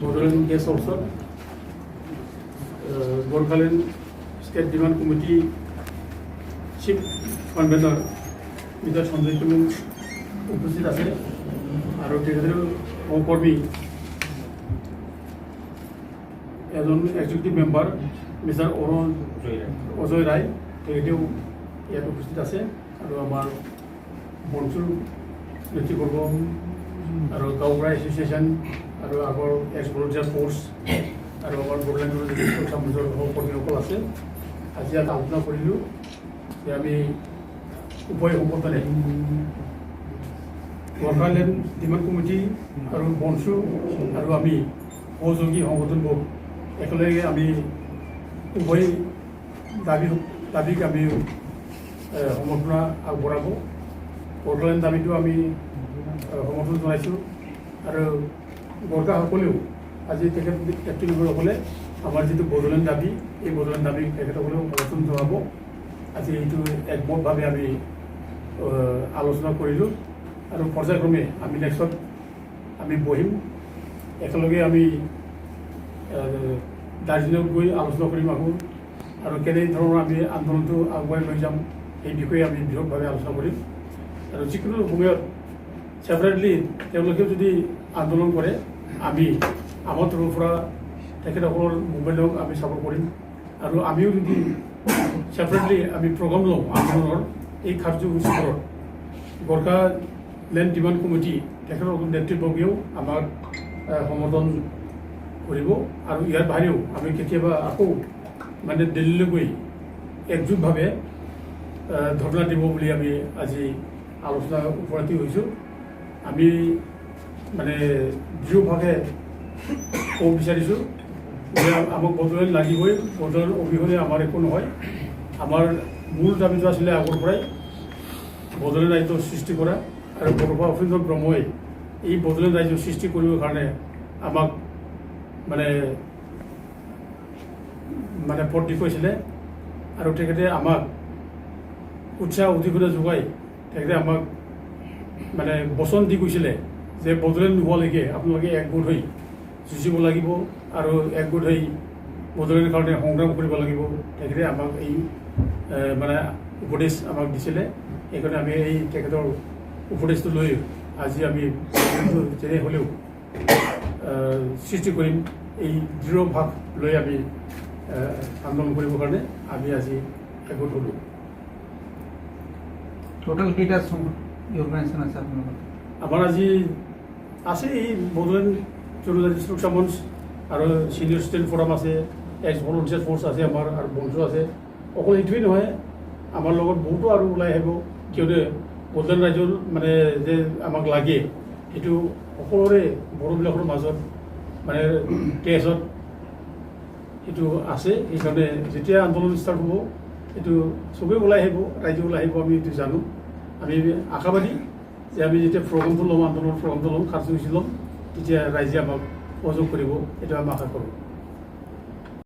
Bordland case also, Gorkhaland State Demand Committee Chief Convener Mr. Sanjay Tulu উপস্থিত আছে আৰু তেখেতৰ সহকৰ্মী এজন এক্সিকিউটিভ মেম্বাৰ মিষ্টাৰ অজয় ৰায় তেখেতেও ইয়াত উপস্থিত আছে আৰু আমাৰ বনচুৰ নেতৃবৰ্গ আৰু গাঁওবুঢ়া এছ'চিয়েশ্যন আৰু আগৰ এক্স ভলণ্টিয়াৰ ফ'ৰ্চ আৰু আমাৰ বড়োলেণ্ডৰ যিটো চামুজৰ সহকৰ্মীসকল আছে আজি ইয়াত আলোচনা কৰিলোঁ যে আমি উভয় সংগঠনে গোৰ্খালেণ্ড ডিমাণ্ড কমিটি আৰু বনচু আৰু আমি সহযোগী সংগঠনবোৰ একেলগে আমি উভয় দাবীক আমি সমৰ্থন আগবঢ়াব। গোৰ্খালেণ্ড দাবীটো আমি সমৰ্থন জনাইছোঁ আৰু গোৰ্খাসকলেও আজি তেখেত ব্যক্তিসকলে আমাৰ যিটো বড়োলেণ্ড দাবী এই বড়োলেণ্ড দাবী তেখেতসকলেও সমৰ্থন জনাব। আজি এইটো একমতভাৱে আমি আলোচনা কৰিলোঁ আৰু পৰ্যায়ক্ৰমে আমি নেক্সট আমি বহিম একেলগে আমি দাৰ্জিলিঙত গৈ আলোচনা কৰিম আৰু কেনেধৰণৰ আমি আন্দোলনটো আগুৱাই লৈ যাম এই বিষয়ে আমি বৃহৎভাৱে আলোচনা কৰিম আৰু যিকোনো সময়ত ছেপাৰেটলি তেওঁলোকেও যদি আন্দোলন কৰে আমি আমাৰ তৰফৰ পৰা তেখেতসকলৰ মুভমেণ্টক আমি ছাপোৰ্ট কৰিম আৰু আমিও যদি ছেপাৰেটলি আমি প্ৰগ্ৰাম লওঁ আন্দোলনৰ এই কাৰ্যসূচীবোৰত গোৰ্খালেণ্ড ডিমাণ্ড কমিটি তেখেতৰ নেতৃবৰ্গেও আমাক সমৰ্থন কৰিব আৰু ইয়াৰ বাহিৰেও আমি কেতিয়াবা আকৌ মানে দিল্লীলৈ গৈ একজোটভাৱে ধৰ্ণা দিব বুলি আমি আজি আলোচনা উপনীত হৈছোঁ। আমি মানে দৃঢ়ভাৱে ক'ব বিচাৰিছোঁ যে আমাক বড়োলেণ্ড লাগিবই, বড়োলেণ্ড অবিহনে আমাৰ একো নহয়। আমাৰ মূল দাবীটো আছিলে আগৰ পৰাই বড়োলেণ্ড ৰাজ্য সৃষ্টি কৰা আৰু বড়োফা অফিন্দৰ ব্ৰহ্মই এই বড়োলেণ্ড ৰাজ্য সৃষ্টি কৰিবৰ কাৰণে আমাক মানে পথ দেখুৱাইছিলে আৰু তেখেতে আমাক উৎসাহ অধিকতা যোগাই তেখেতে আমাক মানে বচন দি গৈছিলে যে বড়োলেণ্ড নোহোৱালৈকে আপোনালোকে একগোট হৈ যুঁজিব লাগিব আৰু একগোট হৈ বড়োলেণ্ডৰ কাৰণে সংগ্ৰাম কৰিব লাগিব। তেখেতে আমাক এই মানে উপদেশ আমাক দিছিলে। সেইকাৰণে আমি এই তেখেতৰ উপদেশটো লৈ আজি আমি যেনে হ'লেও সৃষ্টি কৰিম এই দৃঢ় ভাৱ লৈ আমি আন্দোলন কৰিবৰ কাৰণে আমি আজি একগোট হ'লোঁ। টোটাল কেইটা অৰ্গেনাইজেশ্যন আছে আপোনালোকৰ? আমাৰ আজি আছে এই বড়োলেণ্ড জনজাতি সুৰক্ষা মঞ্চ আৰু চিনিয়ৰ ষ্টেট ফৰাম আছে, এক্স ভলণ্টিয়াৰ ফ'ৰ্চ আছে আমাৰ আৰু বনচু আছে। অকল এইটোৱেই নহয়, আমাৰ লগত বহুতো আৰু ওলাই আহিব কিয়নো বড়োলেণ্ড ৰাজ্যৰ মানে যে আমাক লাগে সেইটো সকলোৰে বড়োবিলাকৰ মাজত মানে তেজত সেইটো আছে। সেইকাৰণে যেতিয়া আন্দোলন ষ্টাৰ্ট হ'ব এইটো চবেই ওলাই আহিব, ৰাইজে ওলাই আহিব, আমি এইটো জানো। আমি আশাবাদী যে আমি যেতিয়া প্ৰগ্ৰামটো ল'ম, আন্দোলনৰ প্ৰগ্ৰামটো ল'ম, কাৰ্যসূচী ল'ম, তেতিয়া ৰাইজে আমাক সহযোগ কৰিব, এইটো আমি আশা কৰোঁ।